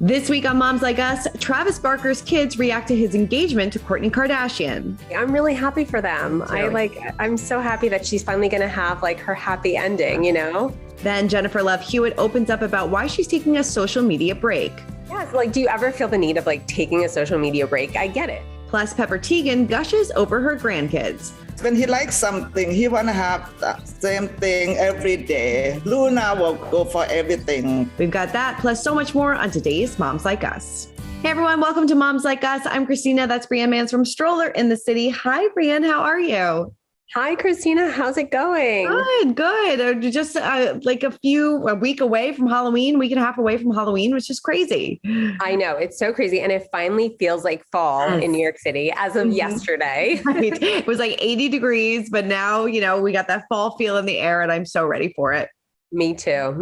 This week on Moms Like Us, Travis Barker's kids react to his engagement to Kourtney Kardashian. I'm really happy for them. I'm so happy that she's finally going to have like her happy ending, you know? Then Jennifer Love Hewitt opens up about why she's taking a social media break. Yeah, so do you ever feel the need of taking a social media break? I get it. Plus, Pepper Teigen gushes over her grandkids. When he likes something, he want to have the same thing every day. Luna will go for everything. We've got that, plus so much more on today's Moms Like Us. Hey everyone, welcome to Moms Like Us. I'm Christina. That's Brianne Mans from Stroller in the City. Hi, Brianne. How are you? Hi, Christina. How's it going? Good. Just a week away from Halloween, week and a half away from Halloween, which is crazy. I know. It's so crazy. And it finally feels like fall in New York City as of yesterday. Right. It was 80 degrees, but now, we got that fall feel in the air and I'm so ready for it. Me too.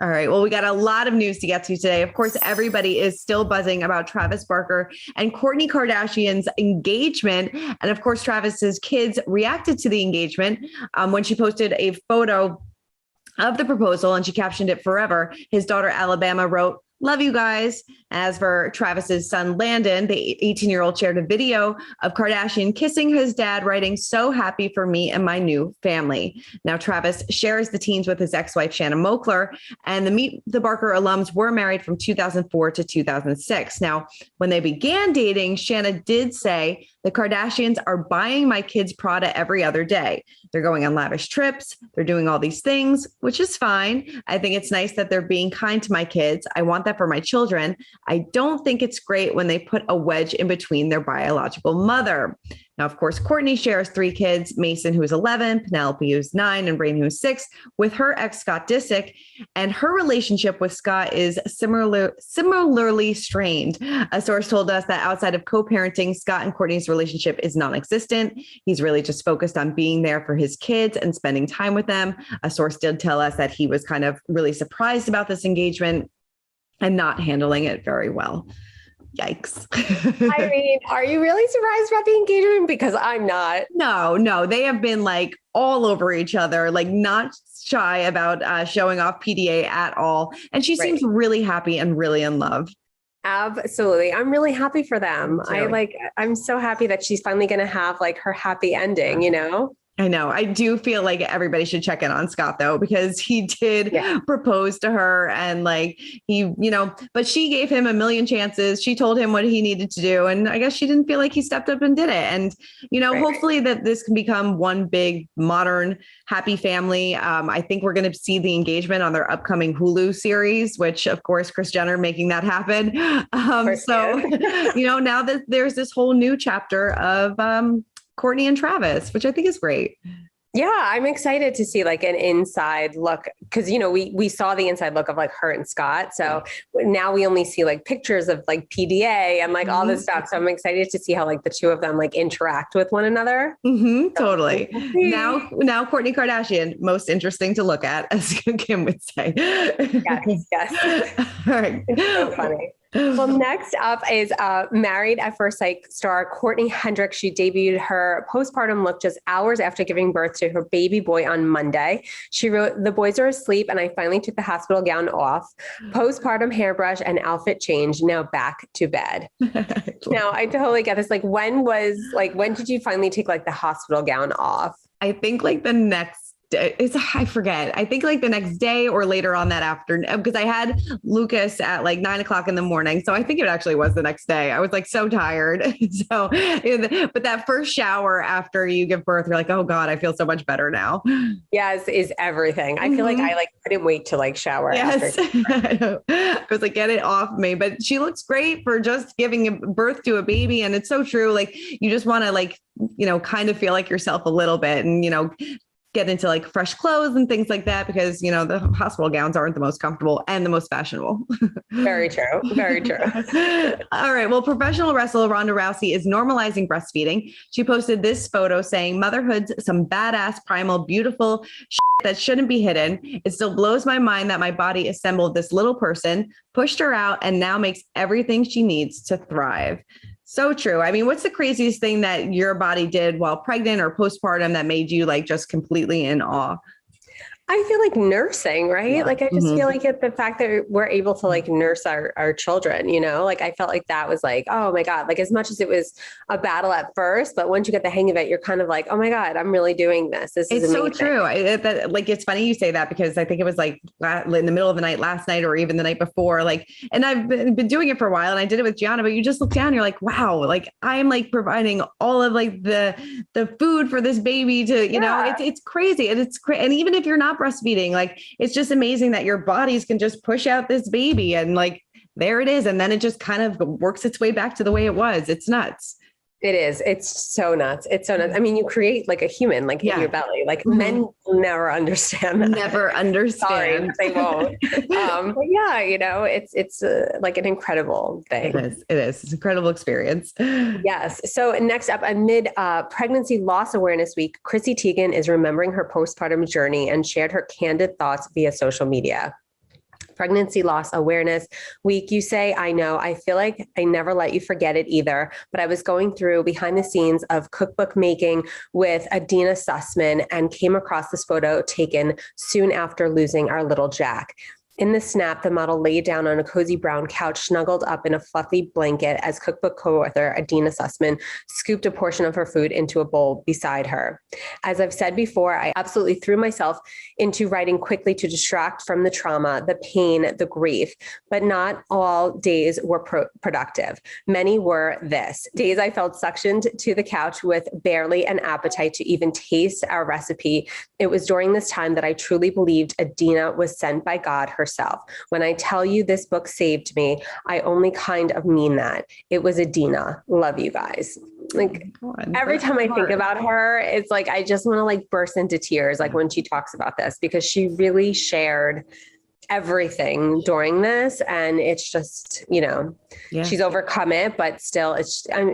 All right. Well, we got a lot of news to get to today. Of course, everybody is still buzzing about Travis Barker and Kourtney Kardashian's engagement. And of course, Travis's kids reacted to the engagement when she posted a photo of the proposal and she captioned it "Forever." His daughter, Alabama, wrote, "Love you guys." As for Travis's son, Landon, the 18-year-old shared a video of Kardashian kissing his dad, writing, "So happy for me and my new family." Now, Travis shares the teens with his ex-wife, Shannon Moakler, and the Meet the Barker alums were married from 2004 to 2006. Now, when they began dating, Shannon did say, "The Kardashians are buying my kids Prada every other day. They're going on lavish trips. They're doing all these things," which is fine. "I think it's nice that they're being kind to my kids. I want that for my children. I don't think it's great when they put a wedge in between their biological mother." Now, of course, Kourtney shares 3 kids, Mason, who's 11, Penelope, who's 9, and Braden, who's 6, with her ex, Scott Disick. And her relationship with Scott is similarly strained. A source told us that outside of co-parenting, Scott and Kourtney's relationship is non-existent. He's really just focused on being there for his kids and spending time with them. A source did tell us that he was kind of really surprised about this engagement and not handling it very well. Yikes. I mean, are you really surprised about the engagement? Because I'm not. No, they have been all over each other, not shy about showing off PDA at all. And she seems really happy and really in love. Absolutely. I'm really happy for them. I'm so happy that she's finally going to have her happy ending, you know? I know. I do feel like everybody should check in on Scott though, because he did propose to her and but she gave him a million chances. She told him what he needed to do. And I guess she didn't feel like he stepped up and did it. And, hopefully that this can become one big modern happy family. I think we're going to see the engagement on their upcoming Hulu series, which of course, Kris Jenner making that happen. Now that there's this whole new chapter of, Kourtney and Travis, which I think is great. Yeah, I'm excited to see an inside look because, we saw the inside look of her and Scott. So now we only see pictures of PDA and all this stuff. So I'm excited to see how the two of them interact with one another. Mm-hmm, totally. Now Kourtney Kardashian, most interesting to look at, as Kim would say. Yes. All right. It's so funny. Well, next up is Married at First Sight star Kourtney Hendrix. She debuted her postpartum look just hours after giving birth to her baby boy on Monday. She wrote, "The boys are asleep and I finally took the hospital gown off. Postpartum hairbrush and outfit change. Now back to bed." Now, I totally get this. When did you finally take the hospital gown off? I think the next I forget. I think the next day or later on that afternoon, because I had Lucas at 9 o'clock in the morning. So I think it actually was the next day. I was so tired. So, but that first shower after you give birth, you're "Oh God, I feel so much better now." Yes, is everything. I feel I couldn't wait to shower. Yes. After. I was get it off me, but she looks great for just giving birth to a baby. And it's so true. You just want to kind of feel like yourself a little bit and, get into fresh clothes and things like that because, the hospital gowns aren't the most comfortable and the most fashionable. Very true. Very true. All right. Well, professional wrestler Ronda Rousey is normalizing breastfeeding. She posted this photo saying, "Motherhood's some badass, primal, beautiful shit that shouldn't be hidden. It still blows my mind that my body assembled this little person, pushed her out, and now makes everything she needs to thrive." So true. I mean, what's the craziest thing that your body did while pregnant or postpartum that made you just completely in awe? I feel like nursing, right? Yeah. Like, I just feel like the fact that we're able to like nurse our children, like I felt like that was like, oh my God, like as much as it was a battle at first, but once you get the hang of it, you're kind of like, oh my God, I'm really doing this. This is amazing. So true. Like, it's funny you say that because I think it was like in the middle of the night last night or even the night before, like, and I've been doing it for a while and I did it with Jana, but you just look down, you're like, wow, like I am like providing all of like the food for this baby to, it's crazy. And and even if you're not breastfeeding, like, it's just amazing that your bodies can just push out this baby and like, there it is. And then it just kind of works its way back to the way it was. It's nuts. It is. It's so nuts. It's so nuts. I mean, you create like a human, like in your belly, like men will never understand that. Never understand. Sorry, they won't. But yeah, it's like an incredible thing. It is. It's an incredible experience. Yes. So next up, amid Pregnancy Loss Awareness Week, Chrissy Teigen is remembering her postpartum journey and shared her candid thoughts via social media. Pregnancy Loss Awareness Week. You say, I know, I feel like I never let you forget it either, but I was going through behind the scenes of cookbook making with Deena Sussman and came across this photo taken soon after losing our little Jack. In the snap, the model lay down on a cozy brown couch, snuggled up in a fluffy blanket as cookbook co-author Deena Sussman scooped a portion of her food into a bowl beside her. As I've said before, I absolutely threw myself into writing quickly to distract from the trauma, the pain, the grief, but not all days were productive. Many were this. Days I felt suctioned to the couch with barely an appetite to even taste our recipe. It was during this time that I truly believed Deena was sent by God herself. When I tell you this book saved me, I only kind of mean that. It was Deena. Love you guys. Like every time I think about her, it's like, I just want to like burst into tears. Like when she talks about this, because she really shared everything during this. And it's just, she's overcome it, but still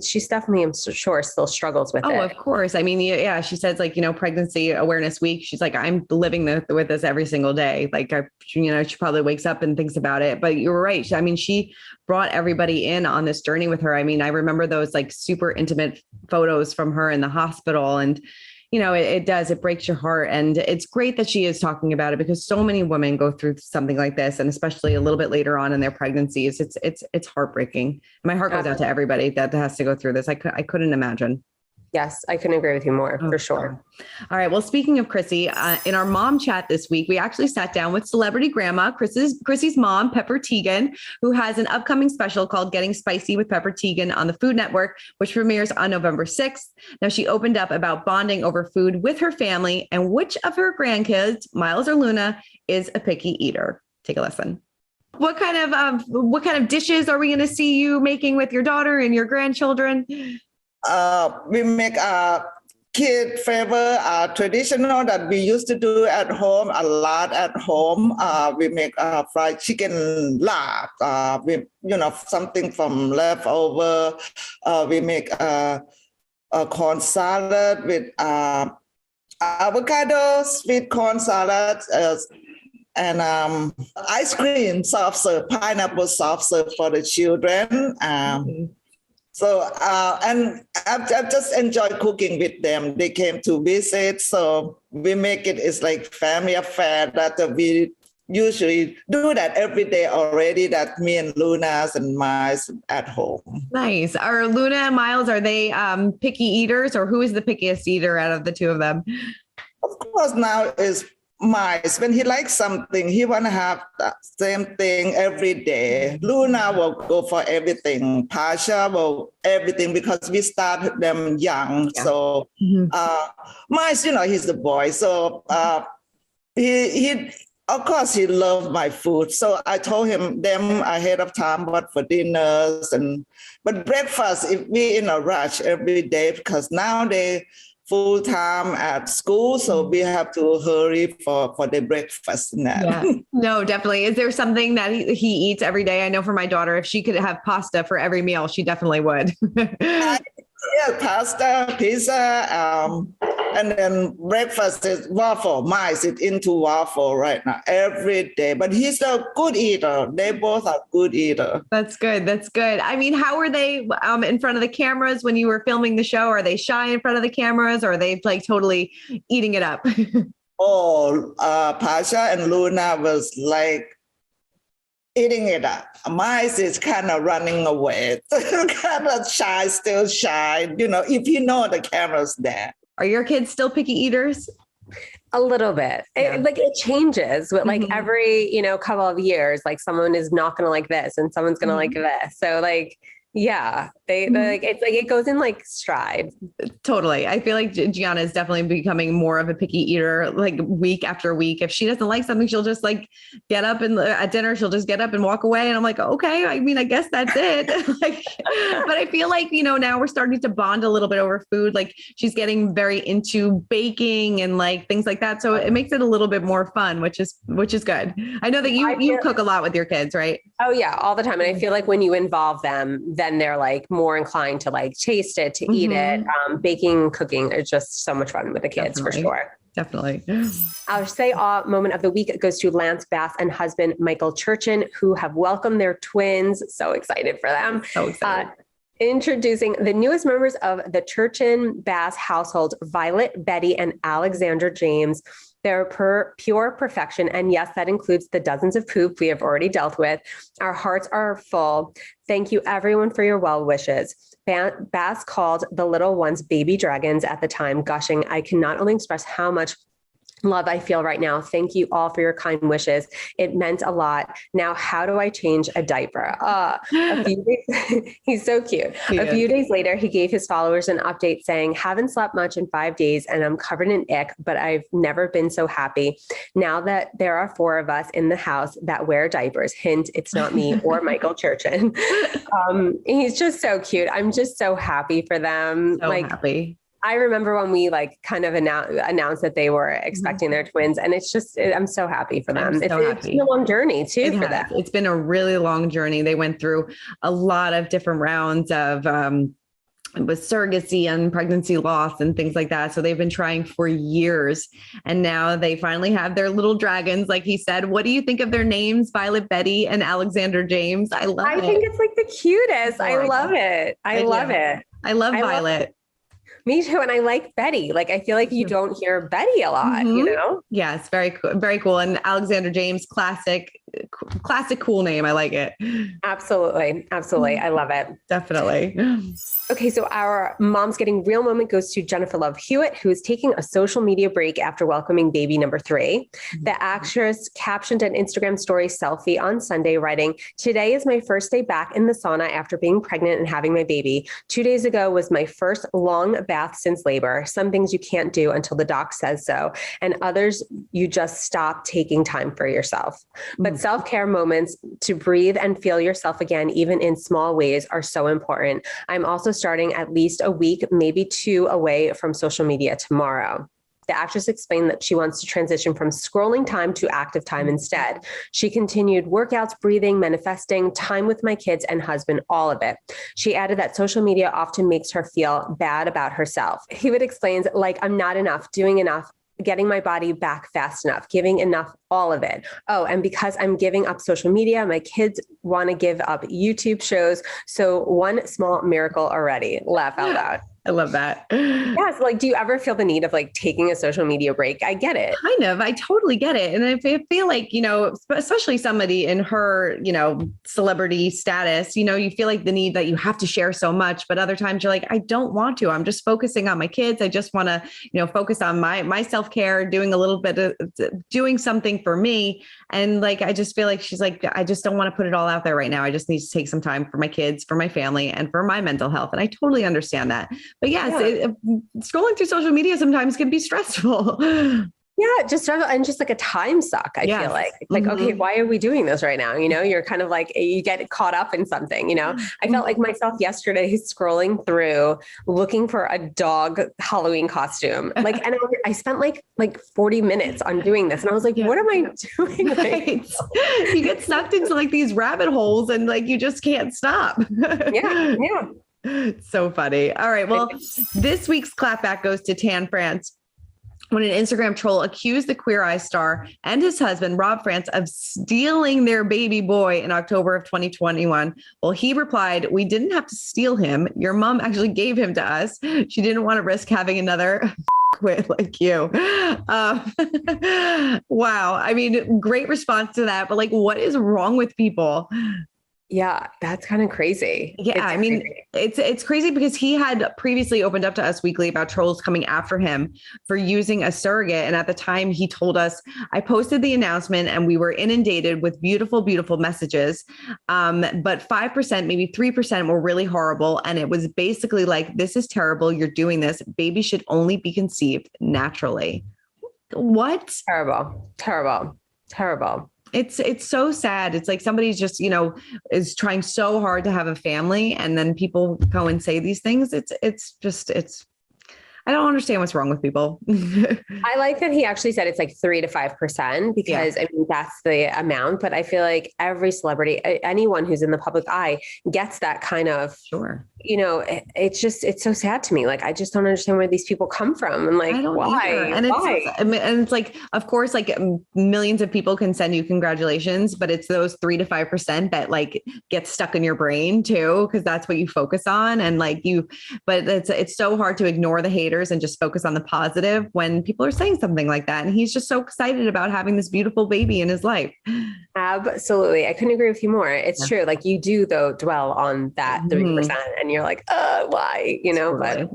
she's definitely, I'm sure, still struggles with it. Oh, of course. I mean, yeah, she says like, Pregnancy Awareness Week. She's like, I'm living with this every single day. Like, she probably wakes up and thinks about it, but you're right. I mean, she brought everybody in on this journey with her. I mean, I remember those like super intimate photos from her in the hospital, and it breaks your heart. And it's great that she is talking about it because so many women go through something like this. And especially a little bit later on in their pregnancies, it's heartbreaking. My heart goes out to everybody that has to go through this. I couldn't imagine. Yes, I couldn't agree with you more, for sure. All right. Well, speaking of Chrissy, in our mom chat this week, we actually sat down with celebrity grandma, Chrissy's mom, Pepper Teigen, who has an upcoming special called Getting Spicy with Pepper Teigen on the Food Network, which premieres on November 6th. Now, she opened up about bonding over food with her family and which of her grandkids, Miles or Luna, is a picky eater. Take a listen. What kind of dishes are we going to see you making with your daughter and your grandchildren? We make kid favorite traditional that we used to do at home a lot at home. We make fried chicken lap. We something from leftover. We make a corn salad with avocado, sweet corn salad. And ice cream, soft serve, pineapple soft serve for the children. So, and I've just enjoyed cooking with them. They came to visit, so we make it's like family affair that we usually do that every day already, that me and Luna's and Miles at home. Nice. Are Luna and Miles, are they picky eaters, or who is the pickiest eater out of the two of them? Of course, now is Miles. When he likes something, he want to have the same thing every day. Luna will go for everything. Pasha will everything because we start them young. Yeah. So Miles, he's the boy. So he of course he loved my food. So I told him them ahead of time what for dinners but breakfast if we in a rush every day because now they full time at school, so we have to hurry for the breakfast now. Yeah. No, definitely. Is there something that he eats every day? I know for my daughter, if she could have pasta for every meal, she definitely would. Yeah, pasta, pizza, and then breakfast is waffle. Miles is into waffle right now every day, but he's a good eater. They both are good eater. That's good. That's good. I mean, how are they in front of the cameras when you were filming the show? Are they shy in front of the cameras, or are they like totally eating it up? Oh, Pasha and Luna was like eating it up. Mine is kind of running away, kind of shy, still shy. If you know the camera's there. Are your kids still picky eaters? A little bit. Yeah. It changes with like every, couple of years, like someone is not going to like this and someone's going to like this. So like, yeah, they like, it's like, it goes in like stride. Totally. I feel like Jana is definitely becoming more of a picky eater, like week after week. If she doesn't like something, she'll just like get up and at dinner, she'll just get up and walk away. And I'm like, okay, I mean, I guess that's it. But I feel like, now we're starting to bond a little bit over food. Like she's getting very into baking and like things like that. So it makes it a little bit more fun, which is good. I know that you cook a lot with your kids, right? Oh yeah, all the time. And I feel like when you involve them, then they're like more inclined to like taste it, to eat it. Baking, cooking is just so much fun with the kids. Definitely. For sure. Definitely. Our say moment of the week goes to Lance Bass and husband Michael Churchin, who have welcomed their twins. So excited for them. So excited. Introducing the newest members of the Churchin Bass household, Violet, Betty, and Alexander James. They're pure perfection. And yes, that includes the dozens of poop we have already dealt with. Our hearts are full. Thank you everyone for your well wishes. Bass called the little ones baby dragons at the time, gushing, I cannot only express how much love I feel right now. Thank you all for your kind wishes. It meant a lot. Now, how do I change a diaper? He's so cute. A few days later, he gave his followers an update saying, haven't slept much in 5 days and I'm covered in ick, but I've never been so happy. Now that there are 4 of us in the house that wear diapers, hint, it's not me or Michael Churchin. He's just so cute. I'm just so happy for them. So happy. I remember when we like kind of announced that they were expecting their twins, and it's just, I'm so happy for them. It's been a long journey too for them. It's been a really long journey. They went through a lot of different rounds of, with surrogacy and pregnancy loss and things like that. So they've been trying for years and now they finally have their little dragons. Like he said, what do you think of their names? Violet, Betty, and Alexander James. I think it's like the cutest. I love it. I love Violet. Me too. And I like Betty. Like, I feel like you don't hear Betty a lot, Yes. Very cool. Very cool. And Alexander James, classic cool name. I like it. Absolutely. I love it. Definitely. Okay. So our Mom's Getting Real moment goes to Jennifer Love Hewitt, who is taking a social media break after welcoming baby number 3. The actress captioned an Instagram story selfie on Sunday writing, today is my first day back in the sauna after being pregnant and having my baby. 2 days ago was my first long bath since labor. Some things you can't do until the doc says so. And others, you just stop taking time for yourself. But self-care moments to breathe and feel yourself again, even in small ways, are so important. I'm also starting at least a week, maybe 2 away from social media tomorrow. The actress explained that she wants to transition from scrolling time to active time instead. She continued workouts, breathing, manifesting, time with my kids and husband, all of it. She added that social media often makes her feel bad about herself. Hewitt explains, like, I'm not enough, doing enough, getting my body back fast enough, giving enough, all of it. Oh, and because I'm giving up social media, my kids want to give up YouTube shows. So one small miracle already. Laugh out loud. I love that. Yes. Like, do you ever feel the need of like taking a social media break? I get it. Kind of. I totally get it. And I feel like, especially somebody in her, celebrity status, you feel like the need that you have to share so much, but other times you're like, I don't want to. I'm just focusing on my kids. I just want to, focus on my self-care, doing a little bit of doing something for me. And like, I just feel like she's like, I just don't want to put it all out there right now. I just need to take some time for my kids, for my family, and for my mental health. And I totally understand that. But yes, scrolling through social media sometimes can be stressful. Yeah, just like a time suck. I feel like it's like, okay, why are we doing this right now? You're kind of like, you get caught up in something, I felt like myself yesterday scrolling through, looking for a dog Halloween costume. Like, and I spent like 40 minutes on doing this. And I was like, what am I doing? Right. You get sucked into like these rabbit holes and like, you just can't stop. Yeah. So funny. All right. Well, this week's clapback goes to Tan France, when an Instagram troll accused the Queer Eye star and his husband, Rob France, of stealing their baby boy in October of 2021. Well, he replied, we didn't have to steal him. Your mom actually gave him to us. She didn't want to risk having another quit like you. Wow. I mean, great response to that, but like, what is wrong with people? Yeah, that's kind of crazy. Yeah, I mean, it's crazy because he had previously opened up to Us Weekly about trolls coming after him for using a surrogate. And at the time he told us, I posted the announcement and we were inundated with beautiful, beautiful messages. But 5%, maybe 3% were really horrible. And it was basically like, this is terrible. You're doing this. Baby should only be conceived naturally. What? Terrible. It's so sad. It's like somebody's just, is trying so hard to have a family and then people go and say these things. I don't understand what's wrong with people. I like that he actually said it's like 3 to 5% because I mean, that's the amount, but I feel like every celebrity, anyone who's in the public eye gets that kind of, it's so sad to me. Like, I just don't understand where these people come from and like, why? And it's like, of course, like millions of people can send you congratulations, but it's those 3 to 5% that like get stuck in your brain too, because that's what you focus on. And like but it's so hard to ignore the haters and just focus on the positive when people are saying something like that. And he's just so excited about having this beautiful baby in his life. Absolutely. I couldn't agree with you more. It's true. Like you do though, dwell on that 3% and you're like, why, but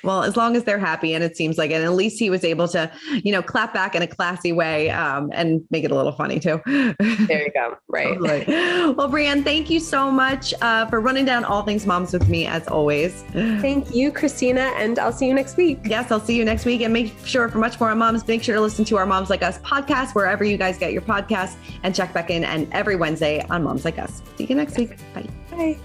well, as long as they're happy and it seems like it, and at least he was able to, clap back in a classy way and make it a little funny too. There you go. Right. Totally. Well, Brianne, thank you so much for running down all things moms with me as always. Thank you, Christina. And I'll see you next week. Yes, I'll see you next week. And make sure for much more on moms, make sure to listen to our Moms Like Us podcast, wherever you guys get your podcasts, and check back in and every Wednesday on Moms Like Us. See you next week. Bye. Bye.